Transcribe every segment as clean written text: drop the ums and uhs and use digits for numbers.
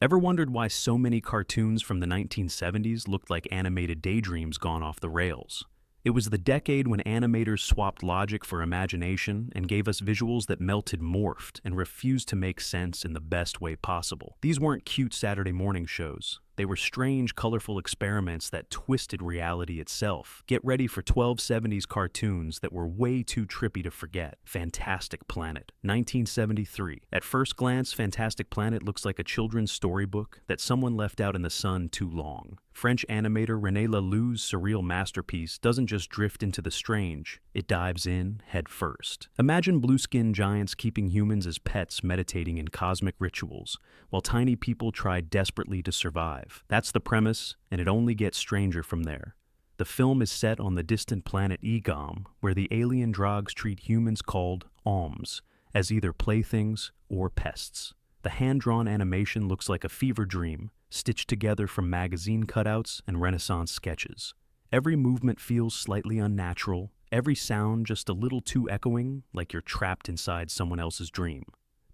Ever wondered why so many cartoons from the 1970s looked like animated daydreams gone off the rails? It was the decade when animators swapped logic for imagination and gave us visuals that melted, morphed, and refused to make sense in the best way possible. These weren't cute Saturday morning shows. They were strange, colorful experiments that twisted reality itself. Get ready for 12 70s cartoons that were way too trippy to forget. Fantastic Planet, 1973. At first glance, Fantastic Planet looks like a children's storybook that someone left out in the sun too long. French animator René Laloux's surreal masterpiece doesn't just drift into the strange, it dives in head first. Imagine blue-skinned giants keeping humans as pets meditating in cosmic rituals, while tiny people try desperately to survive. That's the premise, and it only gets stranger from there. The film is set on the distant planet Egom, where the alien drogs treat humans called Alms as either playthings or pests. The hand-drawn animation looks like a fever dream, stitched together from magazine cutouts and Renaissance sketches. Every movement feels slightly unnatural, every sound just a little too echoing, like you're trapped inside someone else's dream.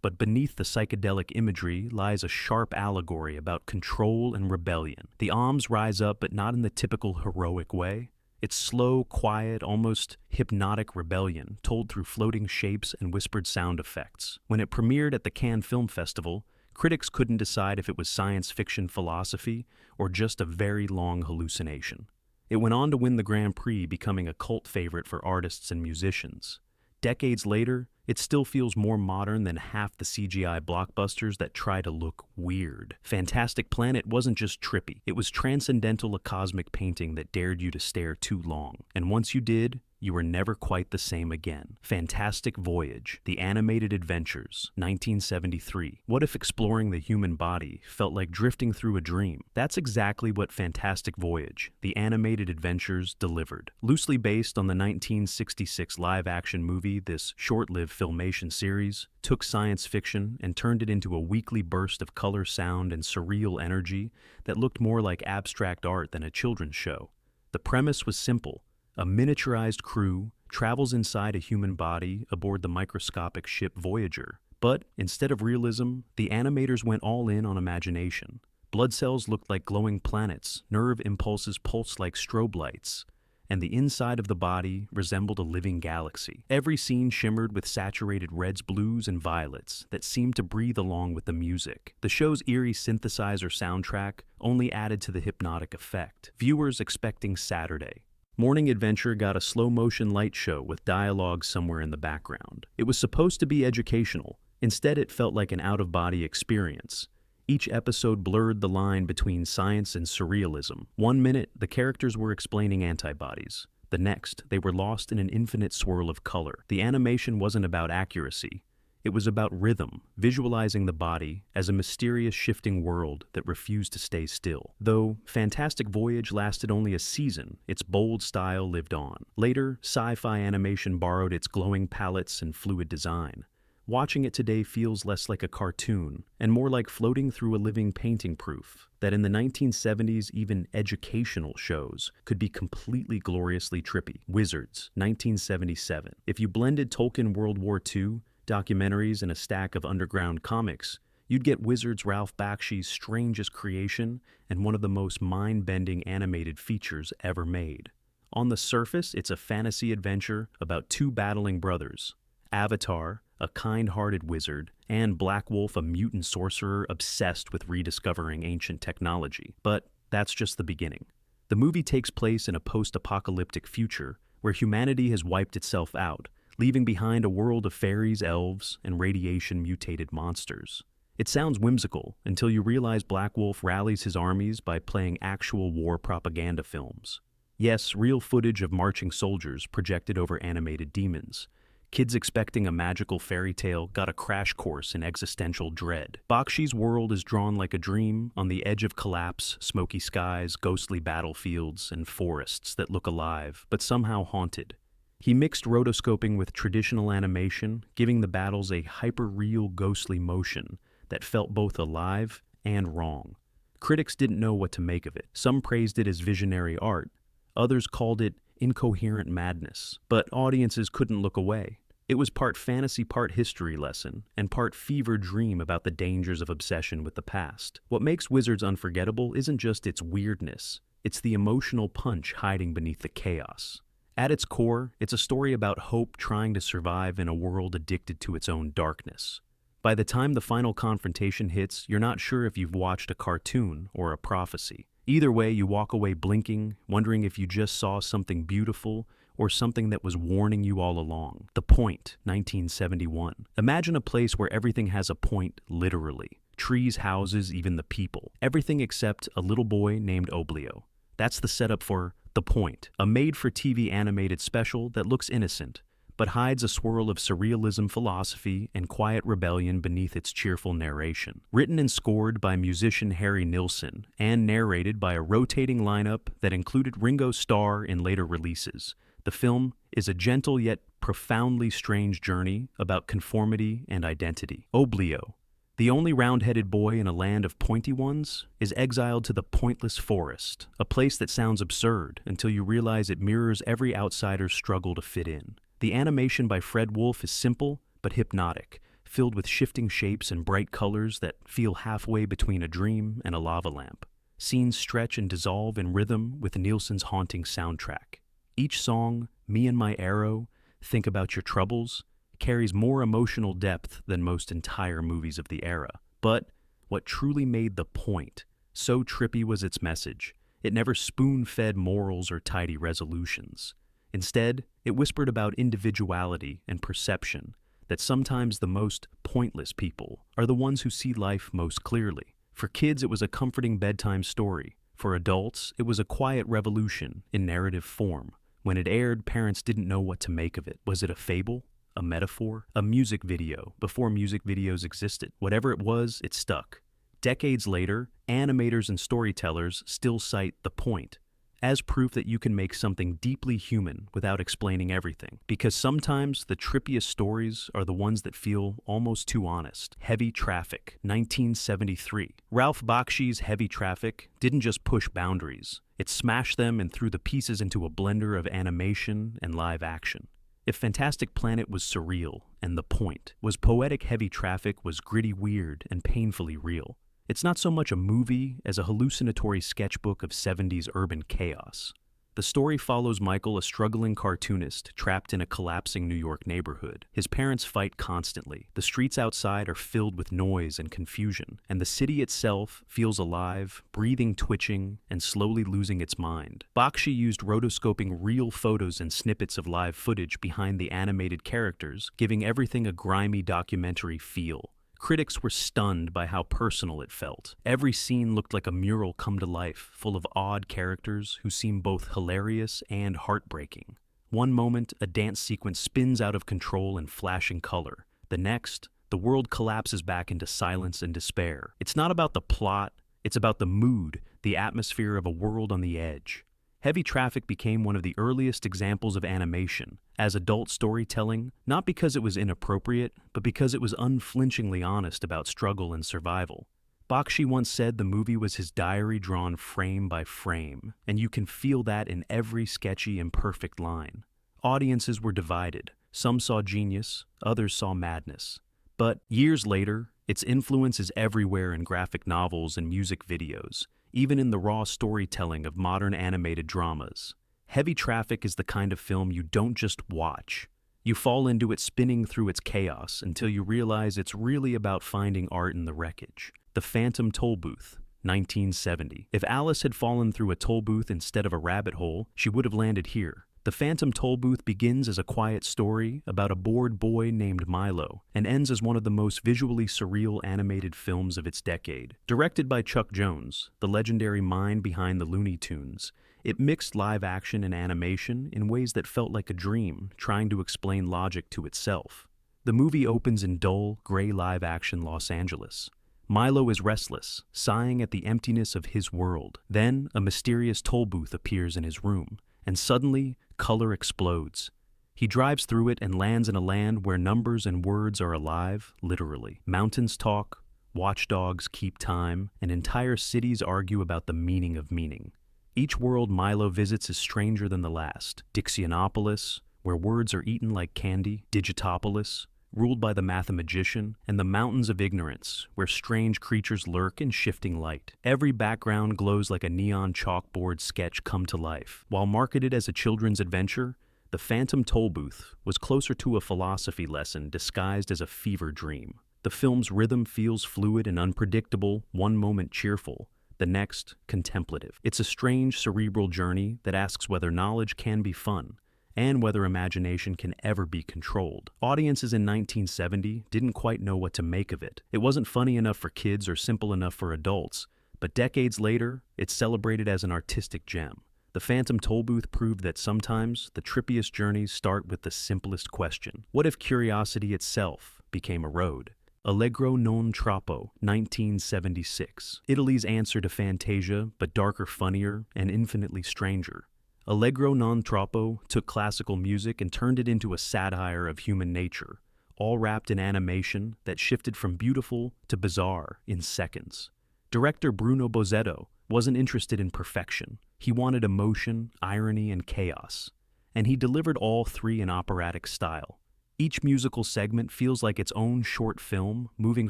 But beneath the psychedelic imagery lies a sharp allegory about control and rebellion. The Alms rise up, but not in the typical heroic way. It's slow, quiet, almost hypnotic rebellion, told through floating shapes and whispered sound effects. When it premiered at the Cannes Film Festival, critics couldn't decide if it was science fiction philosophy or just a very long hallucination. It went on to win the Grand Prix, becoming a cult favorite for artists and musicians. Decades later, it still feels more modern than half the CGI blockbusters that try to look weird. Fantastic Planet wasn't just trippy. It was transcendental, a cosmic painting that dared you to stare too long. And once you did, you were never quite the same again. Fantastic Voyage, The Animated Adventures, 1973. What if exploring the human body felt like drifting through a dream? That's exactly what Fantastic Voyage, The Animated Adventures delivered. Loosely based on the 1966 live-action movie, this short-lived filmation series took science fiction and turned it into a weekly burst of color, sound, and surreal energy that looked more like abstract art than a children's show. The premise was simple. A miniaturized crew travels inside a human body aboard the microscopic ship Voyager. But instead of realism, the animators went all in on imagination. Blood cells looked like glowing planets, nerve impulses pulsed like strobe lights, and the inside of the body resembled a living galaxy. Every scene shimmered with saturated reds, blues, and violets that seemed to breathe along with the music. The show's eerie synthesizer soundtrack only added to the hypnotic effect. Viewers expecting Saturday Morning Adventure got a slow-motion light show with dialogue somewhere in the background. It was supposed to be educational. Instead, it felt like an out-of-body experience. Each episode blurred the line between science and surrealism. One minute, the characters were explaining antibodies. The next, they were lost in an infinite swirl of color. The animation wasn't about accuracy. It was about rhythm, visualizing the body as a mysterious shifting world that refused to stay still. Though Fantastic Voyage lasted only a season, its bold style lived on. Later, sci-fi animation borrowed its glowing palettes and fluid design. Watching it today feels less like a cartoon and more like floating through a living painting, proof that in the 1970s, even educational shows could be completely gloriously trippy. Wizards, 1977. If you blended Tolkien World War II, documentaries, and a stack of underground comics, you'd get Wizards Ralph Bakshi's strangest creation and one of the most mind-bending animated features ever made. On the surface, it's a fantasy adventure about two battling brothers, Avatar, a kind-hearted wizard, and Black Wolf, a mutant sorcerer obsessed with rediscovering ancient technology. But that's just the beginning. The movie takes place in a post-apocalyptic future where humanity has wiped itself out, leaving behind a world of fairies, elves, and radiation-mutated monsters. It sounds whimsical until you realize Black Wolf rallies his armies by playing actual war propaganda films. Yes, real footage of marching soldiers projected over animated demons. Kids expecting a magical fairy tale got a crash course in existential dread. Bakshi's world is drawn like a dream, on the edge of collapse, smoky skies, ghostly battlefields, and forests that look alive, but somehow haunted. He mixed rotoscoping with traditional animation, giving the battles a hyper-real, ghostly motion that felt both alive and wrong. Critics didn't know what to make of it. Some praised it as visionary art. Others called it incoherent madness. But audiences couldn't look away. It was part fantasy, part history lesson, and part fever dream about the dangers of obsession with the past. What makes Wizards unforgettable isn't just its weirdness, it's the emotional punch hiding beneath the chaos. At its core, it's a story about hope trying to survive in a world addicted to its own darkness. By the time the final confrontation hits, you're not sure if you've watched a cartoon or a prophecy. Either way, you walk away blinking, wondering if you just saw something beautiful or something that was warning you all along. The Point, 1971. Imagine a place where everything has a point, literally. Trees, houses, even the people. Everything except a little boy named Oblio. That's the setup for The Point, a made-for-TV animated special that looks innocent, but hides a swirl of surrealism, philosophy, and quiet rebellion beneath its cheerful narration. Written and scored by musician Harry Nilsson, and narrated by a rotating lineup that included Ringo Starr in later releases, the film is a gentle yet profoundly strange journey about conformity and identity. Oblio, the only round-headed boy in a land of pointy ones, is exiled to the pointless forest, a place that sounds absurd until you realize it mirrors every outsider's struggle to fit in. The animation by Fred Wolf is simple but hypnotic, filled with shifting shapes and bright colors that feel halfway between a dream and a lava lamp. Scenes stretch and dissolve in rhythm with Nielsen's haunting soundtrack. Each song, Me and My Arrow, Think About Your Troubles, carries more emotional depth than most entire movies of the era. But what truly made The Point so trippy was its message. It never spoon-fed morals or tidy resolutions. Instead, it whispered about individuality and perception, that sometimes the most pointless people are the ones who see life most clearly. For kids, it was a comforting bedtime story. For adults, it was a quiet revolution in narrative form. When it aired, parents didn't know what to make of it. Was it a fable? A metaphor? A music video before music videos existed? Whatever it was, it stuck. Decades later, animators and storytellers still cite The Point as proof that you can make something deeply human without explaining everything. Because sometimes the trippiest stories are the ones that feel almost too honest. Heavy Traffic, 1973. Ralph Bakshi's Heavy Traffic didn't just push boundaries. It smashed them and threw the pieces into a blender of animation and live action. If Fantastic Planet was surreal and The Point was poetic, Heavy Traffic was gritty, weird, and painfully real. It's not so much a movie as a hallucinatory sketchbook of 70s urban chaos. The story follows Michael, a struggling cartoonist trapped in a collapsing New York neighborhood. His parents fight constantly. The streets outside are filled with noise and confusion, and the city itself feels alive, breathing, twitching, and slowly losing its mind. Bakshi used rotoscoping real photos and snippets of live footage behind the animated characters, giving everything a grimy documentary feel. Critics were stunned by how personal it felt. Every scene looked like a mural come to life, full of odd characters who seem both hilarious and heartbreaking. One moment, a dance sequence spins out of control in flashing color. The next, the world collapses back into silence and despair. It's not about the plot, it's about the mood, the atmosphere of a world on the edge. Heavy Traffic became one of the earliest examples of animation as adult storytelling, not because it was inappropriate, but because it was unflinchingly honest about struggle and survival. Bakshi once said the movie was his diary drawn frame by frame, and you can feel that in every sketchy, imperfect line. Audiences were divided. Some saw genius, others saw madness. But years later, its influence is everywhere in graphic novels and music videos, even in the raw storytelling of modern animated dramas. Heavy Traffic is the kind of film you don't just watch. You fall into it spinning through its chaos until you realize it's really about finding art in the wreckage. The Phantom Tollbooth, 1970. If Alice had fallen through a toll booth instead of a rabbit hole, she would have landed here. The Phantom Tollbooth begins as a quiet story about a bored boy named Milo and ends as one of the most visually surreal animated films of its decade. Directed by Chuck Jones, the legendary mind behind the Looney Tunes, it mixed live action and animation in ways that felt like a dream, trying to explain logic to itself. The movie opens in dull, gray live-action Los Angeles. Milo is restless, sighing at the emptiness of his world. Then, a mysterious toll booth appears in his room, and suddenly, color explodes. He drives through it and lands in a land where numbers and words are alive, literally. Mountains talk, watchdogs keep time, and entire cities argue about the meaning of meaning. Each world Milo visits is stranger than the last. Dixionopolis, where words are eaten like candy, Digitopolis, ruled by the mathemagician, and the Mountains of Ignorance, where strange creatures lurk in shifting light. Every background glows like a neon chalkboard sketch come to life. While marketed as a children's adventure, the Phantom Tollbooth was closer to a philosophy lesson disguised as a fever dream. The film's rhythm feels fluid and unpredictable, one moment cheerful, the next contemplative. It's a strange cerebral journey that asks whether knowledge can be fun, and whether imagination can ever be controlled. Audiences in 1970 didn't quite know what to make of it. It wasn't funny enough for kids or simple enough for adults, but decades later, it's celebrated as an artistic gem. The Phantom Tollbooth proved that sometimes the trippiest journeys start with the simplest question. What if curiosity itself became a road? Allegro Non Troppo, 1976. Italy's answer to Fantasia, but darker, funnier, and infinitely stranger. Allegro Non Troppo took classical music and turned it into a satire of human nature, all wrapped in animation that shifted from beautiful to bizarre in seconds. Director Bruno Bozzetto wasn't interested in perfection. He wanted emotion, irony, and chaos. And he delivered all three in operatic style. Each musical segment feels like its own short film, moving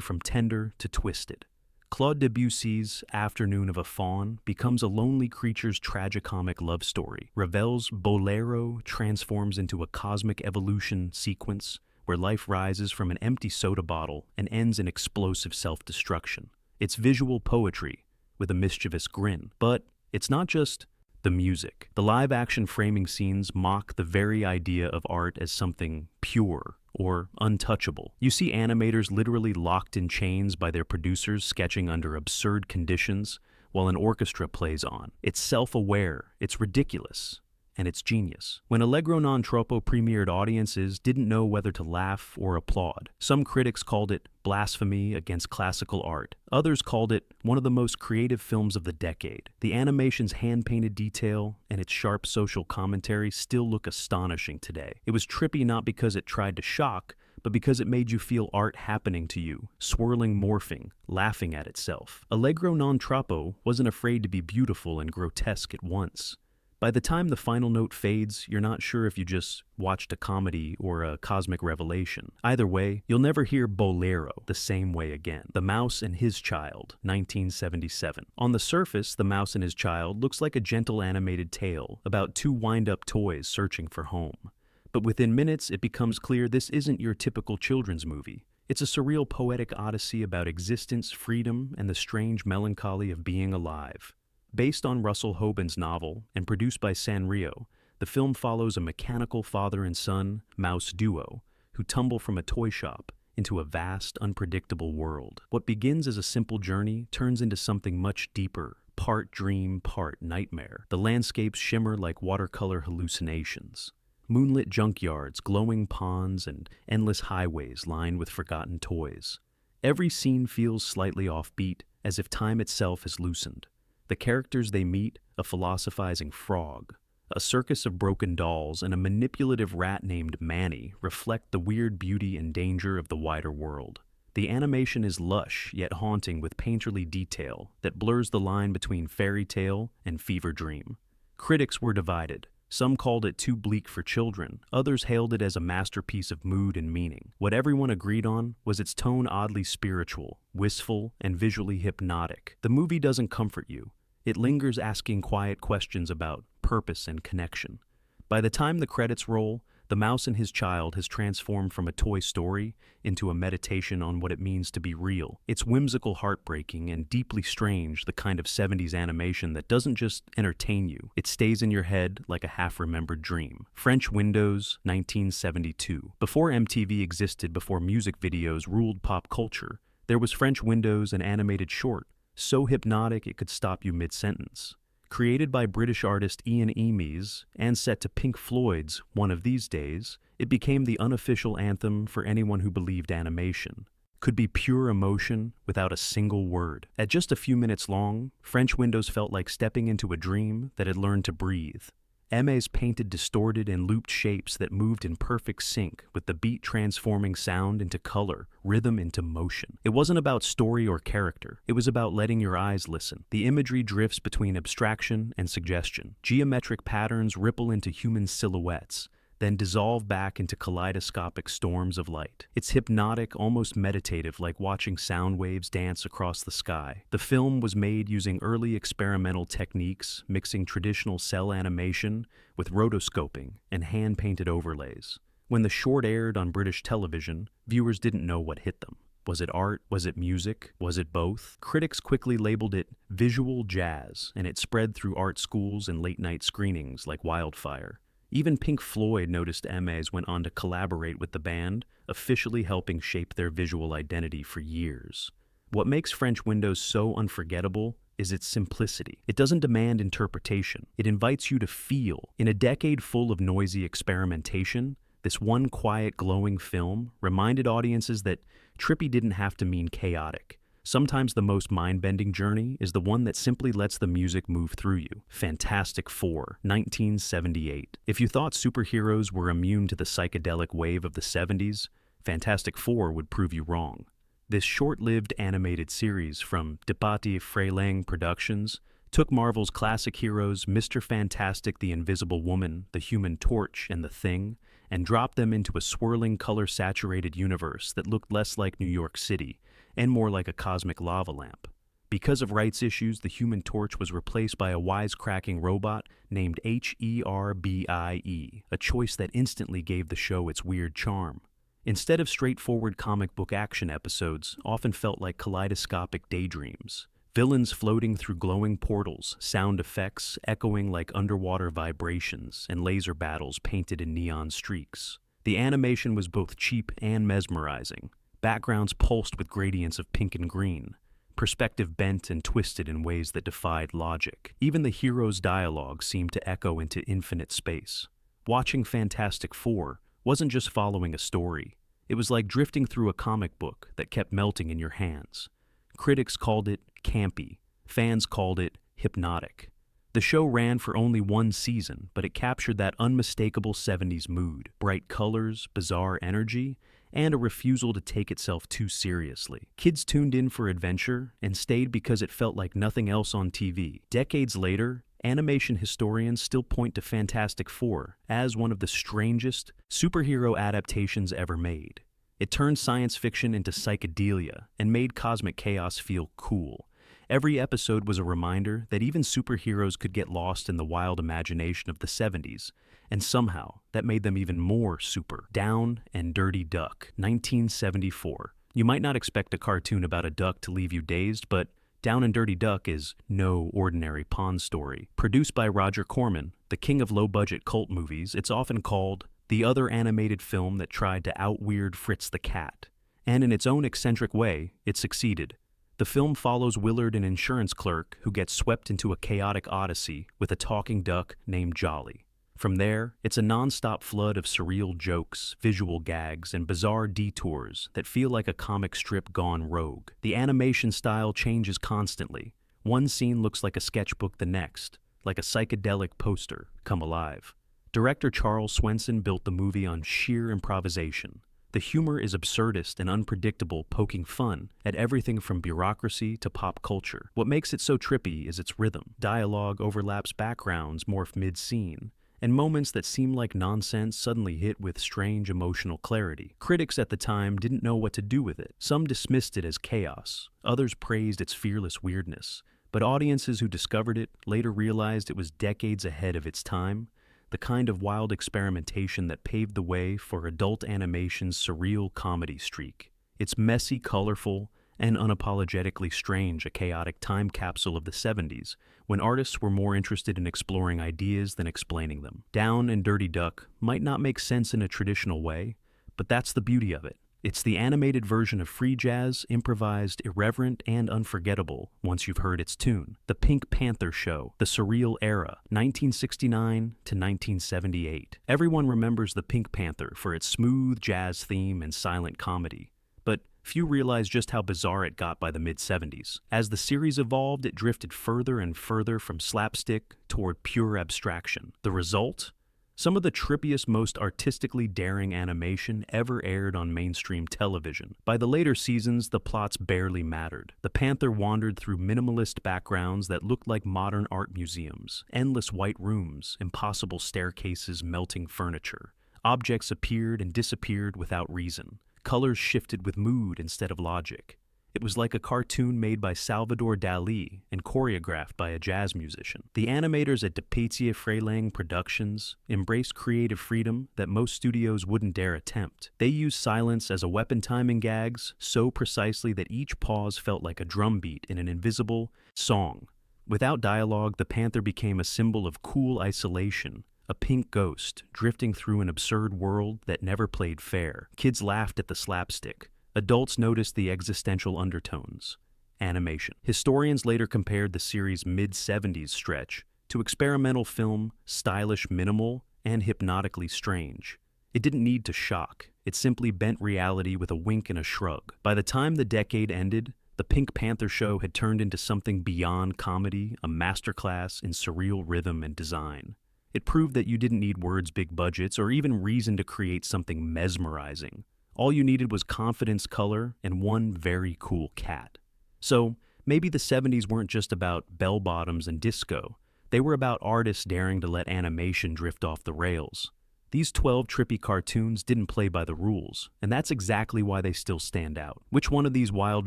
from tender to twisted. Claude Debussy's Afternoon of a Faun becomes a lonely creature's tragicomic love story. Ravel's Bolero transforms into a cosmic evolution sequence where life rises from an empty soda bottle and ends in explosive self-destruction. It's visual poetry with a mischievous grin. But it's not just the music. The live-action framing scenes mock the very idea of art as something pure or untouchable. You see animators literally locked in chains by their producers sketching under absurd conditions while an orchestra plays on. It's self-aware, it's ridiculous, and it's genius. When Allegro Non Troppo premiered, audiences didn't know whether to laugh or applaud. Some critics called it blasphemy against classical art. Others called it one of the most creative films of the decade. The animation's hand-painted detail and its sharp social commentary still look astonishing today. It was trippy not because it tried to shock, but because it made you feel art happening to you, swirling, morphing, laughing at itself. Allegro Non Troppo wasn't afraid to be beautiful and grotesque at once. By the time the final note fades, you're not sure if you just watched a comedy or a cosmic revelation. Either way, you'll never hear Bolero the same way again. The Mouse and His Child, 1977. On the surface, The Mouse and His Child looks like a gentle animated tale about two wind-up toys searching for home. But within minutes, it becomes clear this isn't your typical children's movie. It's a surreal poetic odyssey about existence, freedom, and the strange melancholy of being alive. Based on Russell Hoban's novel and produced by Sanrio, the film follows a mechanical father and son, mouse duo, who tumble from a toy shop into a vast, unpredictable world. What begins as a simple journey turns into something much deeper, part dream, part nightmare. The landscapes shimmer like watercolor hallucinations. Moonlit junkyards, glowing ponds, and endless highways lined with forgotten toys. Every scene feels slightly offbeat, as if time itself has loosened. The characters they meet, a philosophizing frog, a circus of broken dolls, and a manipulative rat named Manny, reflect the weird beauty and danger of the wider world. The animation is lush, yet haunting with painterly detail that blurs the line between fairy tale and fever dream. Critics were divided. Some called it too bleak for children, others hailed it as a masterpiece of mood and meaning. What everyone agreed on was its tone oddly spiritual, wistful, and visually hypnotic. The movie doesn't comfort you. It lingers asking quiet questions about purpose and connection. By the time the credits roll, The Mouse and His Child has transformed from a toy story into a meditation on what it means to be real. It's whimsical, heartbreaking, and deeply strange, the kind of 70s animation that doesn't just entertain you, it stays in your head like a half-remembered dream. French Windows, 1972. Before MTV existed, before music videos ruled pop culture, there was French Windows, an animated short, so hypnotic it could stop you mid-sentence. Created by British artist Ian Eames and set to Pink Floyd's One of These Days, it became the unofficial anthem for anyone who believed animation could be pure emotion without a single word. At just a few minutes long, French Windows felt like stepping into a dream that had learned to breathe. Emes painted distorted and looped shapes that moved in perfect sync with the beat, transforming sound into color, rhythm into motion. It wasn't about story or character. It was about letting your eyes listen. The imagery drifts between abstraction and suggestion. Geometric patterns ripple into human silhouettes. then dissolve back into kaleidoscopic storms of light. It's hypnotic, almost meditative, like watching sound waves dance across the sky. The film was made using early experimental techniques, mixing traditional cell animation with rotoscoping and hand-painted overlays. When the short aired on British television, viewers didn't know what hit them. Was it art? Was it music? Was it both? Critics quickly labeled it visual jazz, and it spread through art schools and late-night screenings like wildfire. Even Pink Floyd noticed Hermès went on to collaborate with the band, officially helping shape their visual identity for years. What makes French Windows so unforgettable is its simplicity. It doesn't demand interpretation. It invites you to feel. In a decade full of noisy experimentation, this one quiet, glowing film reminded audiences that trippy didn't have to mean chaotic. Sometimes the most mind-bending journey is the one that simply lets the music move through you. Fantastic Four, 1978. If you thought superheroes were immune to the psychedelic wave of the 70s, Fantastic Four would prove you wrong. This short-lived animated series from Departie Freleng Productions took Marvel's classic heroes Mr. Fantastic, the Invisible Woman, the Human Torch, and the Thing, and dropped them into a swirling, color-saturated universe that looked less like New York City and more like a cosmic lava lamp. Because of rights issues, the Human Torch was replaced by a wisecracking robot named Herbie, a choice that instantly gave the show its weird charm. Instead of straightforward comic book action episodes, often felt like kaleidoscopic daydreams. Villains floating through glowing portals, sound effects echoing like underwater vibrations, and laser battles painted in neon streaks. The animation was both cheap and mesmerizing. Backgrounds pulsed with gradients of pink and green. Perspective bent and twisted in ways that defied logic. Even the hero's dialogue seemed to echo into infinite space. Watching Fantastic Four wasn't just following a story. It was like drifting through a comic book that kept melting in your hands. Critics called it campy. Fans called it hypnotic. The show ran for only one season, but it captured that unmistakable 70s mood. Bright colors, bizarre energy, and a refusal to take itself too seriously. Kids tuned in for adventure and stayed because it felt like nothing else on TV. Decades later, animation historians still point to Fantastic Four as one of the strangest superhero adaptations ever made. It turned science fiction into psychedelia and made cosmic chaos feel cool. Every episode was a reminder that even superheroes could get lost in the wild imagination of the 70s, and somehow that made them even more super. Down and Dirty Duck, 1974. You might not expect a cartoon about a duck to leave you dazed, but Down and Dirty Duck is no ordinary pond story. Produced by Roger Corman, the king of low-budget cult movies, it's often called the other animated film that tried to out-weird Fritz the Cat. And in its own eccentric way, it succeeded. The film follows Willard, an insurance clerk who gets swept into a chaotic odyssey with a talking duck named Jolly. From there, it's a non-stop flood of surreal jokes, visual gags, and bizarre detours that feel like a comic strip gone rogue. The animation style changes constantly. One scene looks like a sketchbook the next, like a psychedelic poster come alive. Director Charles Swenson built the movie on sheer improvisation. The humor is absurdist and unpredictable, poking fun at everything from bureaucracy to pop culture. What makes it so trippy is its rhythm. Dialogue overlaps backgrounds, morph mid-scene, and moments that seem like nonsense suddenly hit with strange emotional clarity. Critics at the time didn't know what to do with it. Some dismissed it as chaos. Others praised its fearless weirdness. But audiences who discovered it later realized it was decades ahead of its time, the kind of wild experimentation that paved the way for adult animation's surreal comedy streak. It's messy, colorful, and unapologetically strange, a chaotic time capsule of the 70s, when artists were more interested in exploring ideas than explaining them. Down and Dirty Duck might not make sense in a traditional way, but that's the beauty of it. It's the animated version of free jazz, improvised, irreverent, and unforgettable once you've heard its tune. The Pink Panther Show, the surreal era, 1969 to 1978. Everyone remembers the Pink Panther for its smooth jazz theme and silent comedy, but few realize just how bizarre it got by the mid-70s. As the series evolved, it drifted further and further from slapstick toward pure abstraction. The result? Some of the trippiest, most artistically daring animation ever aired on mainstream television. By the later seasons, the plots barely mattered. The Panther wandered through minimalist backgrounds that looked like modern art museums, endless white rooms, impossible staircases, melting furniture. Objects appeared and disappeared without reason. Colors shifted with mood instead of logic. It was like a cartoon made by Salvador Dali and choreographed by a jazz musician. The animators at DePatie Freleng Productions embraced creative freedom that most studios wouldn't dare attempt. They used silence as a weapon, timing gags so precisely that each pause felt like a drum beat in an invisible song. Without dialogue, the Panther became a symbol of cool isolation, a pink ghost drifting through an absurd world that never played fair. Kids laughed at the slapstick. Adults noticed the existential undertones. Animation. Historians later compared the series' mid-70s stretch to experimental film, stylish, minimal, and hypnotically strange. It didn't need to shock. It simply bent reality with a wink and a shrug. By the time the decade ended, the Pink Panther show had turned into something beyond comedy, a masterclass in surreal rhythm and design. It proved that you didn't need words, big budgets, or even reason to create something mesmerizing. All you needed was confidence, color, and one very cool cat. So, maybe the 70s weren't just about bell-bottoms and disco. They were about artists daring to let animation drift off the rails. These 12 trippy cartoons didn't play by the rules, and that's exactly why they still stand out. Which one of these wild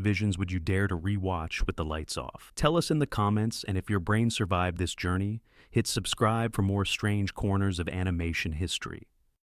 visions would you dare to re-watch with the lights off? Tell us in the comments, and if your brain survived this journey, hit subscribe for more strange corners of animation history.